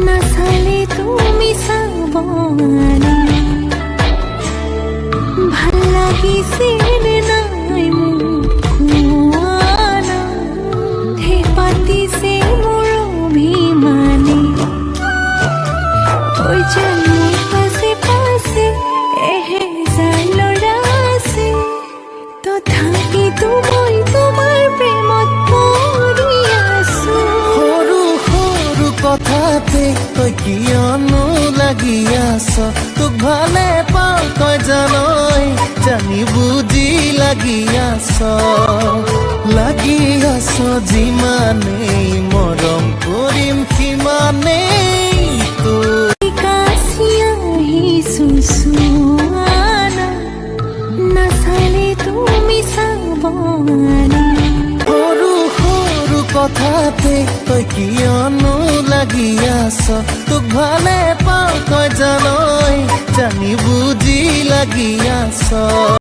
নাচালে তুমি চাবনে ভাল লাগিছিল নাই মোক কোৱানা হে পাতিছে মোৰ অভিমানে ঐ যেন মোৰ পাছে পাছে এহেজাৰ ল'ৰা আছে তথাপিতো মই তোমাৰ প্ৰেমত পৰি আছো সৰু সৰু কথাতে তই কিয়নো লাগি আছ তোক ভালে পাওঁ তই জানই জানি বুজি লাগি আছ যিমানেই মৰম কৰিম সিমানেই তোৰ নাচালে তুমি চাবনে সৰু সৰু কথাতে তই কিয়নো লাগি আছ তোক ভালে পাওঁ তই জানই জানি বুজি লাগি আছ